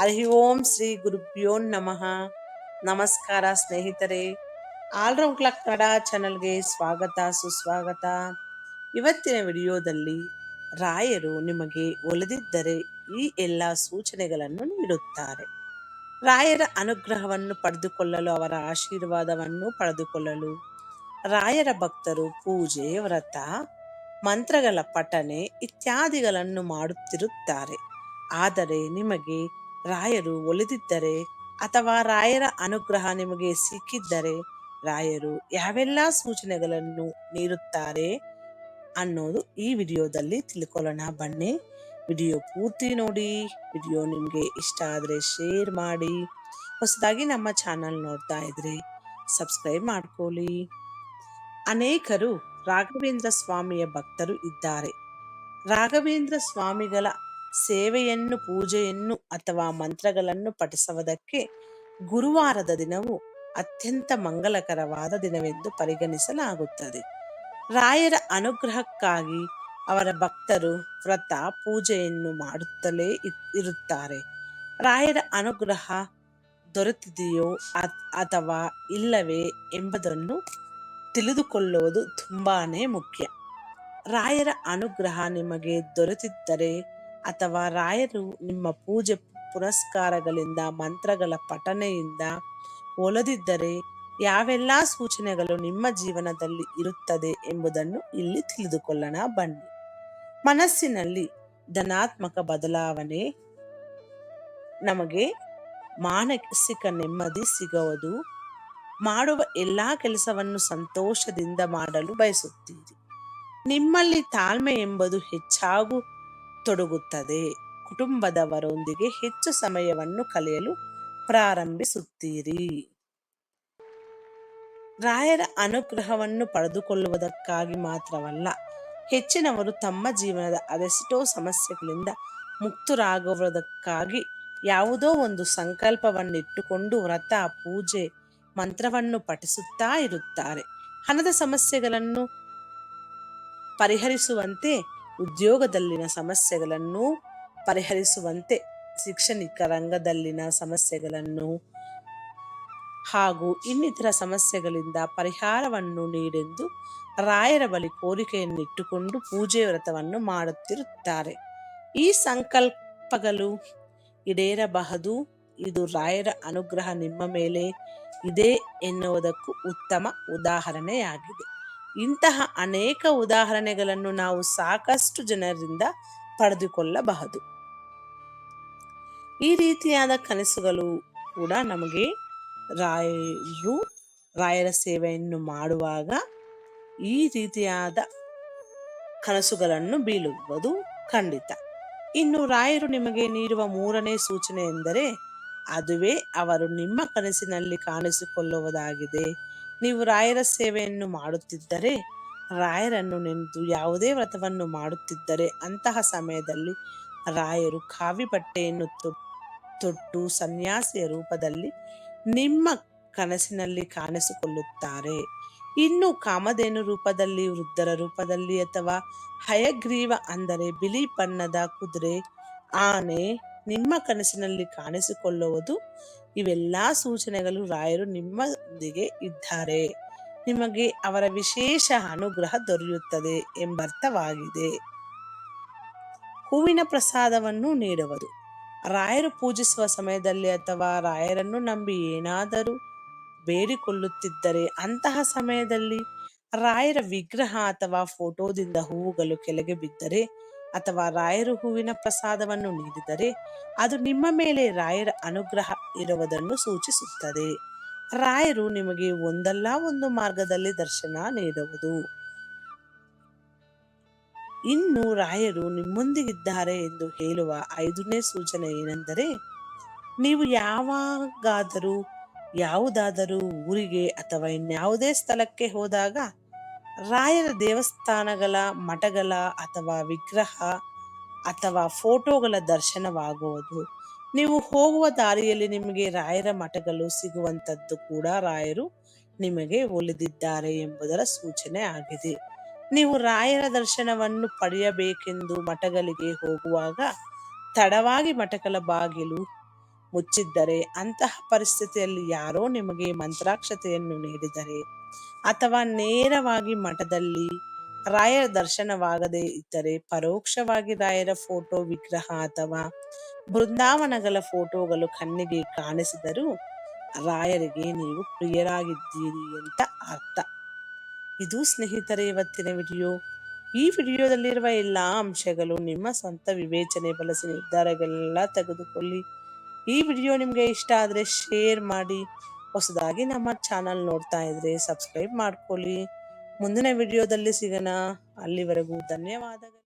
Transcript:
ಹರಿ ಓಂ ಶ್ರೀ ಗುರುಭ್ಯೋ ನಮಃ. ನಮಸ್ಕಾರ ಸ್ನೇಹಿತರೆ, ಆಲ್ರೌಂಡ್ ಕ್ಲಾಕ್ ಕನ್ನಡ ಚಾನಲ್ಗೆ ಸ್ವಾಗತ ಸುಸ್ವಾಗತ. ಇವತ್ತಿನ ವಿಡಿಯೋದಲ್ಲಿ ರಾಯರು ನಿಮಗೆ ಒಲಿದಿದ್ದರೆ ಈ ಎಲ್ಲ ಸೂಚನೆಗಳನ್ನು ನೀಡುತ್ತಾರೆ. ರಾಯರ ಅನುಗ್ರಹವನ್ನು ಪಡೆದುಕೊಳ್ಳಲು, ಅವರ ಆಶೀರ್ವಾದವನ್ನು ಪಡೆದುಕೊಳ್ಳಲು ರಾಯರ ಭಕ್ತರು ಪೂಜೆ, ವ್ರತ, ಮಂತ್ರಗಳ ಪಠನೆ ಇತ್ಯಾದಿಗಳನ್ನು ಮಾಡುತ್ತಿರುತ್ತಾರೆ. ಆದರೆ ನಿಮಗೆ ರಾಯರು ಒಲಿದಿದ್ದರೆ ಅಥವಾ ರಾಯರ ಅನುಗ್ರಹ ನಿಮಗೆ ಸಿಕ್ಕಿದ್ದರೆ ರಾಯರು ಯಾವೆಲ್ಲ ಸೂಚನೆಗಳನ್ನು ನೀಡುತ್ತಾರೆ ಅನ್ನೋದು ಈ ವಿಡಿಯೋದಲ್ಲಿ ತಿಳ್ಕೊಳ್ಳೋಣ. ಬನ್ನಿ, ವಿಡಿಯೋ ಪೂರ್ತಿ ನೋಡಿ. ವಿಡಿಯೋ ನಿಮಗೆ ಇಷ್ಟ ಆದರೆ ಶೇರ್ ಮಾಡಿ. ಹೊಸದಾಗಿ ನಮ್ಮ ಚಾನಲ್ ನೋಡ್ತಾ ಇದ್ರೆ ಸಬ್ಸ್ಕ್ರೈಬ್ ಮಾಡ್ಕೊಳ್ಳಿ. ಅನೇಕರು ರಾಘವೇಂದ್ರ ಸ್ವಾಮಿಯ ಭಕ್ತರು ಇದ್ದಾರೆ. ರಾಘವೇಂದ್ರ ಸ್ವಾಮಿಗಳ ಸೇವೆಯನ್ನು, ಪೂಜೆಯನ್ನು ಅಥವಾ ಮಂತ್ರಗಳನ್ನು ಪಠಿಸುವುದಕ್ಕೆ ಗುರುವಾರದ ದಿನವು ಅತ್ಯಂತ ಮಂಗಲಕರವಾದ ದಿನವೆಂದು ಪರಿಗಣಿಸಲಾಗುತ್ತದೆ. ರಾಯರ ಅನುಗ್ರಹಕ್ಕಾಗಿ ಅವರ ಭಕ್ತರು ವ್ರತ ಪೂಜೆಯನ್ನು ಮಾಡುತ್ತಲೇ ಇರುತ್ತಾರೆ. ರಾಯರ ಅನುಗ್ರಹ ದೊರೆತಿದೆಯೋ ಅಥವಾ ಇಲ್ಲವೇ ಎಂಬುದನ್ನು ತಿಳಿದುಕೊಳ್ಳುವುದು ತುಂಬಾನೇ ಮುಖ್ಯ. ರಾಯರ ಅನುಗ್ರಹ ನಿಮಗೆ ದೊರೆತಿದ್ದರೆ ಅಥವಾ ರಾಯರು ನಿಮ್ಮ ಪೂಜೆ ಪುರಸ್ಕಾರಗಳಿಂದ, ಮಂತ್ರಗಳ ಪಠನೆಯಿಂದ ಒಲಿದಿದ್ದರೆ ಯಾವೆಲ್ಲ ಸೂಚನೆಗಳು ನಿಮ್ಮ ಜೀವನದಲ್ಲಿ ಇರುತ್ತದೆ ಎಂಬುದನ್ನು ಇಲ್ಲಿ ತಿಳಿದುಕೊಳ್ಳೋಣ. ಬನ್ನಿ. ಮನಸ್ಸಿನಲ್ಲಿ ಧನಾತ್ಮಕ ಬದಲಾವಣೆ, ನಮಗೆ ಮಾನಸಿಕ ನೆಮ್ಮದಿ ಸಿಗುವುದು, ಮಾಡುವ ಎಲ್ಲಾ ಕೆಲಸವನ್ನು ಸಂತೋಷದಿಂದ ಮಾಡಲು ಬಯಸುತ್ತೀರಿ. ನಿಮ್ಮಲ್ಲಿ ತಾಳ್ಮೆ ಎಂಬುದು ಹೆಚ್ಚಾಗತೊಡಗುತ್ತದೆ. ಕುಟುಂಬದವರೊಂದಿಗೆ ಹೆಚ್ಚು ಸಮಯವನ್ನು ಕಳೆಯಲು ಪ್ರಾರಂಭಿಸುತ್ತೀರಿ. ರಾಯರ ಅನುಗ್ರಹವನ್ನು ಪಡೆದುಕೊಳ್ಳುವುದಕ್ಕಾಗಿ ಮಾತ್ರವಲ್ಲ, ಹೆಚ್ಚಿನವರು ತಮ್ಮ ಜೀವನದ ಅದೆಷ್ಟೋ ಸಮಸ್ಯೆಗಳಿಂದ ಮುಕ್ತರಾಗುವುದಕ್ಕಾಗಿ ಯಾವುದೋ ಒಂದು ಸಂಕಲ್ಪವನ್ನಿಟ್ಟುಕೊಂಡು ವ್ರತ, ಪೂಜೆ, ಮಂತ್ರವನ್ನು ಪಠಿಸುತ್ತಾ ಇರುತ್ತಾರೆ. ಹಣದ ಸಮಸ್ಯೆಗಳನ್ನು ಪರಿಹರಿಸುವಂತೆ, ಉದ್ಯೋಗದಲ್ಲಿನ ಸಮಸ್ಯೆಗಳನ್ನು ಪರಿಹರಿಸುವಂತೆ, ಶೈಕ್ಷಣಿಕ ರಂಗದಲ್ಲಿನ ಸಮಸ್ಯೆಗಳನ್ನು ಹಾಗೂ ಇನ್ನಿತರ ಸಮಸ್ಯೆಗಳಿಂದ ಪರಿಹಾರವನ್ನು ನೀಡೆಂದು ರಾಯರ ಬಳಿ ಕೋರಿಕೆಯನ್ನಿಟ್ಟುಕೊಂಡು ಪೂಜೆ, ವ್ರತವನ್ನು ಮಾಡುತ್ತಿರುತ್ತಾರೆ. ಈ ಸಂಕಲ್ಪಗಳು ಈಡೇರಬಹುದು. ಇದು ರಾಯರ ಅನುಗ್ರಹ ನಿಮ್ಮ ಮೇಲೆ ಇದೆ ಎನ್ನುವುದಕ್ಕೂ ಉತ್ತಮ ಉದಾಹರಣೆಯಾಗಿದೆ. ಇಂತಹ ಅನೇಕ ಉದಾಹರಣೆಗಳನ್ನು ನಾವು ಸಾಕಷ್ಟು ಜನರಿಂದ ಪಡೆದುಕೊಳ್ಳಬಹುದು. ಈ ರೀತಿಯಾದ ಕನಸುಗಳು ಕೂಡ ನಮಗೆ ರಾಯರ ಸೇವೆಯನ್ನು ಮಾಡುವಾಗ ಈ ರೀತಿಯಾದ ಕನಸುಗಳನ್ನು ಬೀಳುವುದು ಖಂಡಿತ. ಇನ್ನು ರಾಯರು ನಿಮಗೆ ನೀಡುವ ಮೂರನೇ ಸೂಚನೆ ಎಂದರೆ ಅದುವೇ ಅವರು ನಿಮ್ಮ ಕನಸಿನಲ್ಲಿ ಕಾಣಿಸಿಕೊಳ್ಳುವುದಾಗಿದೆ. ನೀವು ರಾಯರ ಸೇವೆಯನ್ನು ಮಾಡುತ್ತಿದ್ದರೆ, ರಾಯರನ್ನು ನೆನೆದು ಯಾವುದೇ ವ್ರತವನ್ನು ಮಾಡುತ್ತಿದ್ದರೆ ಅಂತಹ ಸಮಯದಲ್ಲಿ ರಾಯರು ಕಾವಿ ಬಟ್ಟೆಯನ್ನು ತೊಟ್ಟು ಸನ್ಯಾಸಿಯ ರೂಪದಲ್ಲಿ ನಿಮ್ಮ ಕನಸಿನಲ್ಲಿ ಕಾಣಿಸಿಕೊಳ್ಳುತ್ತಾರೆ. ಇನ್ನು ಕಾಮಧೇನು ರೂಪದಲ್ಲಿ, ವೃದ್ಧರ ರೂಪದಲ್ಲಿ ಅಥವಾ ಹಯಗ್ರೀವ ಅಂದರೆ ಬಿಳಿ ಬಣ್ಣದ ಕುದುರೆ, ಆನೆ ನಿಮ್ಮ ಕನಸಿನಲ್ಲಿ ಕಾಣಿಸಿಕೊಳ್ಳುವುದು, ಇವೆಲ್ಲ ಸೂಚನೆಗಳು ರಾಯರು ನಿಮ್ಮೊಂದಿಗೆ ಇದ್ದಾರೆ, ನಿಮಗೆ ಅವರ ವಿಶೇಷ ಅನುಗ್ರಹ ದೊರೆಯುತ್ತದೆ ಎಂಬರ್ಥವಾಗಿದೆ. ಹೂವಿನ ಪ್ರಸಾದವನ್ನು ನೀಡುವುದು. ರಾಯರು ಪೂಜಿಸುವ ಸಮಯದಲ್ಲಿ ಅಥವಾ ರಾಯರನ್ನು ನಂಬಿ ಏನಾದರೂ ಬೇಡಿಕೊಳ್ಳುತ್ತಿದ್ದರೆ ಅಂತಹ ಸಮಯದಲ್ಲಿ ರಾಯರ ವಿಗ್ರಹ ಅಥವಾ ಫೋಟೋದಿಂದ ಹೂವುಗಳು ಕೆಳಗೆ ಬಿದ್ದರೆ ಅಥವಾ ರಾಯರು ಹೂವಿನ ಪ್ರಸಾದವನ್ನು ನೀಡಿದರೆ ಅದು ನಿಮ್ಮ ಮೇಲೆ ರಾಯರ ಅನುಗ್ರಹ ಇರುವುದನ್ನು ಸೂಚಿಸುತ್ತದೆ. ರಾಯರು ನಿಮಗೆ ಒಂದಲ್ಲ ಒಂದು ಮಾರ್ಗದಲ್ಲಿ ದರ್ಶನ ನೀಡುವುದು. ಇನ್ನು ರಾಯರು ನಿಮ್ಮೊಂದಿಗಿದ್ದಾರೆ ಎಂದು ಹೇಳುವ ಐದನೇ ಸೂಚನೆ ಏನೆಂದರೆ, ನೀವು ಯಾವುದಾದರೂ ಊರಿಗೆ ಅಥವಾ ಇನ್ಯಾವುದೇ ಸ್ಥಳಕ್ಕೆ ಹೋದಾಗ ರಾಯರ ದೇವಸ್ಥಾನಗಳ, ಮಠಗಳ ಅಥವಾ ವಿಗ್ರಹ ಅಥವಾ ಫೋಟೋಗಳ ದರ್ಶನವಾಗುವುದು. ನೀವು ಹೋಗುವ ದಾರಿಯಲ್ಲಿ ನಿಮಗೆ ರಾಯರ ಮಠಗಳು ಸಿಗುವಂಥದ್ದು ಕೂಡ ರಾಯರು ನಿಮಗೆ ಒಲಿದಿದ್ದಾರೆ ಎಂಬುದರ ಸೂಚನೆ ಆಗಿದೆ. ನೀವು ರಾಯರ ದರ್ಶನವನ್ನು ಪಡೆಯಬೇಕೆಂದು ಮಠಗಳಿಗೆ ಹೋಗುವಾಗ ತಡವಾಗಿ ಮಠಗಳ ಬಾಗಿಲು ಮುಚ್ಚಿದ್ದರೆ, ಅಂತಹ ಪರಿಸ್ಥಿತಿಯಲ್ಲಿ ಯಾರೋ ನಿಮಗೆ ಮಂತ್ರಾಕ್ಷತೆಯನ್ನು ನೀಡಿದರೆ ಅಥವಾ ನೇರವಾಗಿ ಮಠದಲ್ಲಿ ರಾಯರ ದರ್ಶನವಾಗದೇ ಇದ್ದರೆ ಪರೋಕ್ಷವಾಗಿ ರಾಯರ ಫೋಟೋ, ವಿಗ್ರಹ ಅಥವಾ ಬೃಂದಾವನಗಳ ಫೋಟೋಗಳು ಕಣ್ಣಿಗೆ ಕಾಣಿಸಿದರೂ ರಾಯರಿಗೆ ನೀವು ಪ್ರಿಯರಾಗಿದ್ದೀರಿ ಅಂತ ಅರ್ಥ. ಇದು ಸ್ನೇಹಿತರೆ ಇವತ್ತಿನ ವಿಡಿಯೋ. ಈ ವಿಡಿಯೋದಲ್ಲಿರುವ ಎಲ್ಲ ಅಂಶಗಳು ನಿಮ್ಮ ಸ್ವಂತ ವಿವೇಚನೆ ಬಳಸಿ ನಿರ್ಧಾರಗಳೆಲ್ಲ ತೆಗೆದುಕೊಳ್ಳಿ. ಈ ವಿಡಿಯೋ ನಿಮಗೆ ಇಷ್ಟ ಆದರೆ ಶೇರ್ ಮಾಡಿ. ಹೊಸದಾಗಿ ನಮ್ಮ ಚಾನಲ್ ನೋಡ್ತಾ ಇದ್ರೆ ಸಬ್ಸ್ಕ್ರೈಬ್ ಮಾಡ್ಕೊಳ್ಳಿ. ಮುಂದಿನ ವಿಡಿಯೋದಲ್ಲಿ ಸಿಗೋಣ. ಅಲ್ಲಿವರೆಗೂ ಧನ್ಯವಾದಗಳು.